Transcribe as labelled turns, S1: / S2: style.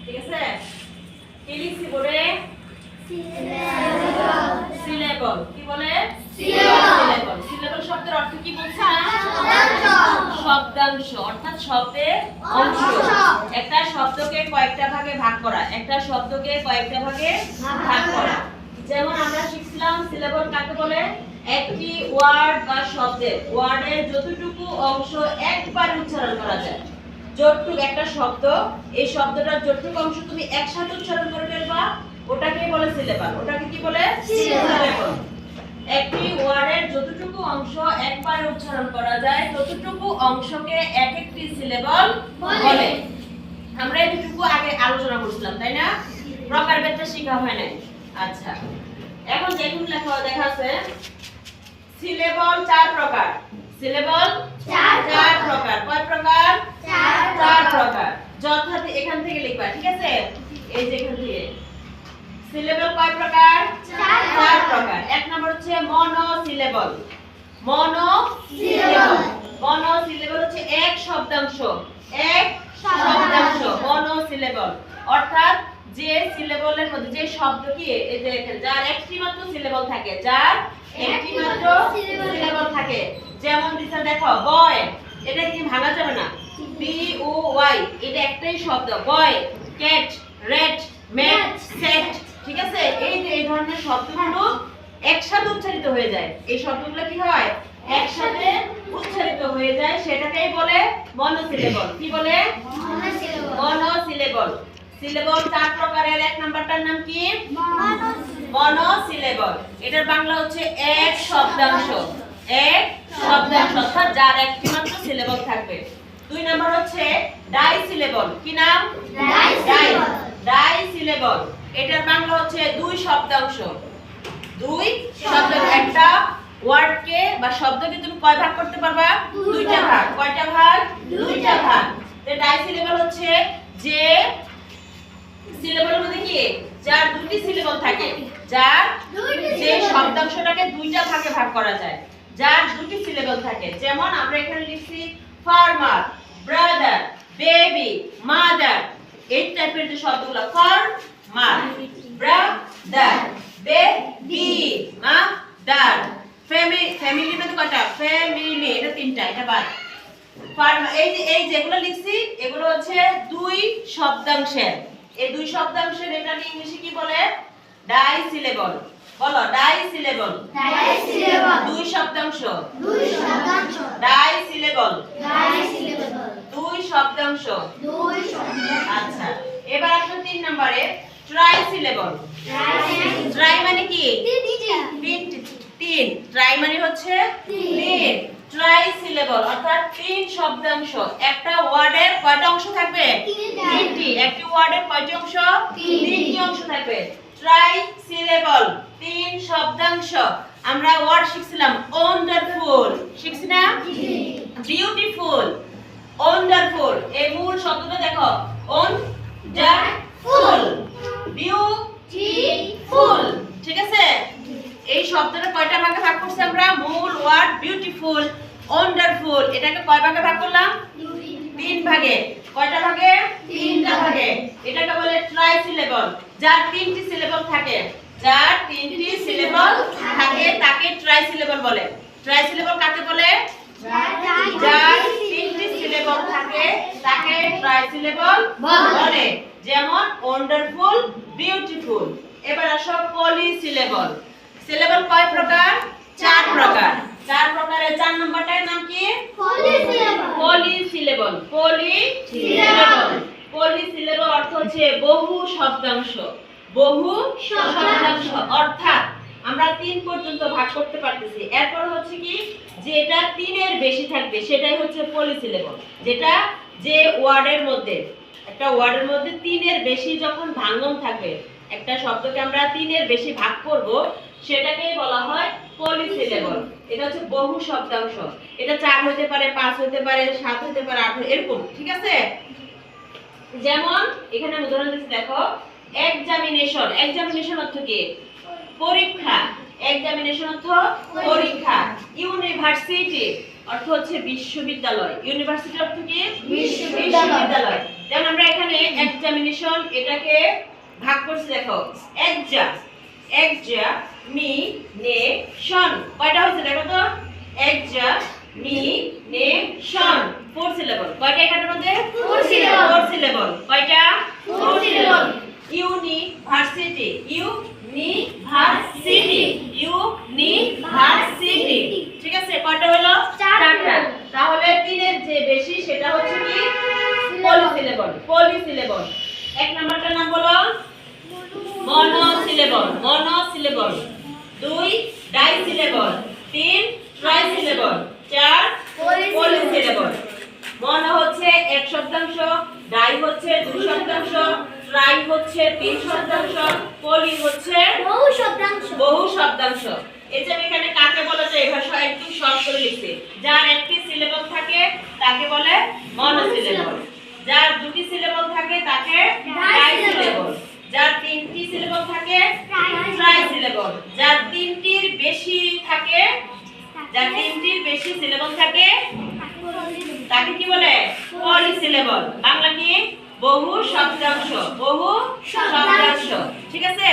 S1: ঠিক আছে? কি লিখছি বোর্ডে? সিলেবল। কি বলে? সিলেবল। সিলেবল শব্দের অর্থ কি বলছে না? শব্দাংশ, অর্থাৎ শব্দের অংশ। একটা শব্দকে কয়েকটা ভাগে ভাগ করা, একটা শব্দকে কয়েকটা ভাগে ভাগ করা। যেমন আমরা শিখছিলাম সিলেবল কাকে বলে? একটি ওয়ার্ড বা শব্দের ওয়ার্ডের যতটুকু অংশ একবার উচ্চারণ করা যায়। যতটুকু একটা শব্দ, এই শব্দটার যতটুকু অংশ তুমি একসাথে উচ্চারণ করে ফেলবা, ওটাকে বলে সিলেবল। ওটাকে কি বলে? সিলেবল। একটি ওয়ার্ডের যতটুকু অংশ একবার উচ্চারণ করা যায় ততটুকু অংশকে এক একটি সিলেবল বলে। আমরা এতটুকু আগে আলোচনা করছিলাম, তাই না? প্রকারভেদটা শেখা হয় নাই। আচ্ছা, এখন দেখুন দেখা আছে সিলেবল 4 প্রকার। সিলেবল 4 প্রকার। কয় প্রকার? 4 প্রকার। যথার্থ এখান থেকে লিখবা, ঠিক আছে? এই যে এখান থেকে সিলেবল কয় প্রকার? 4 প্রকার। এক নাম্বার হচ্ছে মনোসিলেবল। মনোসিলেবল। মনোসিলেবল হচ্ছে এক শব্দাংশ। এক শব্দাংশ মনোসিলেবল। অর্থাৎ যে সিলেবলের মধ্যে যে শব্দ কি এই যে যার একটি মাত্র সিলেবল থাকে, যার একটি মাত্র সিলেবল থাকে। যেমন দিশা দেখো বয়, এটা কি ভাঙা যাবে না। বি ও ওয়াই, এটা একটাই শব্দ। বয়, ক্যাট, রেড, ম্যাট, সেট। ঠিক আছে? এই যে এই ধরনের শব্দগুলো একসাথে উচ্চারিত হয়ে যায়। এই শব্দগুলো কি হয়? একসাথে উচ্চারিত হয়ে যায়, সেটাকেই বলে মনোসিলেবল। কি বলে? মনোসিলেবল। সিলেবল 4 প্রকারের। এক নাম্বারটার নাম কি? মনোসিলেবল। এটার বাংলা হচ্ছে এক শব্দাংশ। এক শব্দাংশ, অর্থাৎ যার একটি মাত্র সিলেবল থাকবে। 2 নাম্বার হচ্ছে ডাইসিলেবল। কি নাম? ডাইসিলেবল। এটার বাংলা হচ্ছে দুই শব্দাংশ। দুই শব্দাংশ। একটা ওয়ার্ডকে বা শব্দকে তুমি কয় ভাগ করতে পারবা? দুইটা ভাগ। কয়টা ভাগ? দুইটা ভাগ। তো ডাইসিলেবল হচ্ছে যে সিলেবলের মধ্যে কি যার দুটি সিলেবল থাকে, যার যে শব্দাংশটাকে দুইটা ভাগে ভাগ করা যায়, যার দুটি সিলেবল থাকে। যেমন আমরা এখানে লিখছি ফার্মার, ব্রাদার, বেবি, মাদার। এই টাইপের যে শব্দগুলো farmer, brother, baby, mother. Family মানে কয়টা? ফ্যামিলি, এটা তিনটা, এটা বাদ। ফার্মার এই যেগুলো লিখছি এগুলো হচ্ছে দুই শব্দাংশের। এই দুই শব্দাংশের এটা ইংলিশে কি বলে? ডাইসিলেবল। বলো ডাইসিলেবল। দুই শব্দাংশ। ডাইসিলেবল। দুই শব্দাংশ। আচ্ছা, এবার আসো 3 নম্বরে ট্রাইসিলেবল। ট্রাই মানে কি? তিন। ট্রাই মানে হচ্ছে তিন। ট্রাইসিলেবল অর্থাৎ 3 শব্দাংশ। একটা ওয়ার্ডের কয়টা অংশ থাকবে? 3টি। একটি ওয়ার্ডের কয়টি অংশ? 3টি অংশ থাকবে। ট্রাইসিলেবল 3 শব্দাংশ। আমরা ওয়ার্ড শিখছিলাম ওয়ান্ডারফুল, শিখছি না? Beautiful, wonderful. এই মূল শব্দটা দেখো, ওয়ান্ডারফুল, বিউটিফুল। ঠিক আছে? এই শব্দটা কয়টা ভাগে ভাগ করছি আমরা? মূল ওয়ার্ড বিউটিফুল, ওয়ান্ডারফুল, এটাকে কয় ভাগে ভাগ করলাম? 3 ভাগে। কয়টা ভাগে? 3টা ভাগে। এটাকে বলে ট্রাইসিলেবল। যার 3টি সিলেবল থাকে, যার 3টি সিলেবল থাকে তাকে ট্রাইসিলেবল বলে। ট্রাইসিলেবল কাকে বলে? যার 3টি সিলেবল থাকে তাকে ট্রাইসিলেবল বলে। যেমন ওয়ান্ডারফুল, বিউটিফুল। এবার আসো পলিসিলেবল। সিলেবল কয় প্রকার? 4 প্রকার। 4 প্রকারের 4 নম্বরটার নাম কি? পলিসিলেবল। পলিসিলেবল। পলিসিলেবল অর্থ হচ্ছে বহু শব্দাংশ। বহু শব্দাংশ অর্থাৎ আমরা 3 পর্যন্ত ভাগ করতে পারতেছি। এরপর হচ্ছে কি যেটা 3 এর বেশি থাকবে সেটাই হচ্ছে পলিসিলেবল। যেটা যে ওয়ার্ডের মধ্যে, একটা ওয়ার্ডের মধ্যে 3 এর বেশি যখন ভাঙন থাকবে, একটা শব্দকে আমরা 3 এর বেশি ভাগ করব, সেটাকেই বলা হয় পলিসিলেবল। এটা হচ্ছে বহু শব্দাংশ। এটা 4 হতে পারে, 5 হতে পারে, 7 হতে পারে, 8 এরকম। ঠিক আছে? যেমন এখানে উদাহরণ দিচ্ছি দেখো, এক্সামিনেশন। এক্সামিনেশন অর্থ কি? পরীক্ষা। এক্সামিনেশন অর্থ পরীক্ষা। ইউনিভার্সিটি অর্থ হচ্ছে বিশ্ববিদ্যালয়। ইউনিভার্সিটি অর্থ কি? বিশ্ববিদ্যালয়। যেমন আমরা এখানে এক্সামিনেশন এটাকে ভাগ করছি দেখো এক্সামিনেশন কয়টা হয়েছে দেখো তো এক্সামিনেশন 4 সিলেবল কয়টা এখানের মধ্যে
S2: 4 syllable
S1: 4 সিলেবল কয়টা
S2: 4 syllable
S1: ইউনিভার্সিটি ঠিক আছে কয়টা হলো চারটা তাহলে তিনের যে বেশি সেটা হচ্ছে কি পলিসিলেবল এক নাম্বারটার নাম বলো মনোসিলেবল 2 ডাইসিলেবল 3 ট্রাইসিলেবল 4 পলিসিলেবল মনো হচ্ছে 1 শব্দাংশ ডাই হচ্ছে 2 শব্দাংশ ট্রাই হচ্ছে 3 শব্দাংশ পলি হচ্ছে বহু শব্দাংশ এই যে আমি এখানে কাকে বলা যায় এই ভাষা একটু শর্ট করে লিখছি যার একটি সিলেবল থাকে তাকে বলে মনোসিলেবল যার দুটি সিলেবল থাকে তাকে ডাইসিলেবল যার তিনটি সিলেবল থাকে ট্রাইসিলেবল যার তিনটির বেশি সিলেবল থাকে তাকে কি বলে পলিসিলেবল বাংলা কি বহু শব্দাংশ ঠিক আছে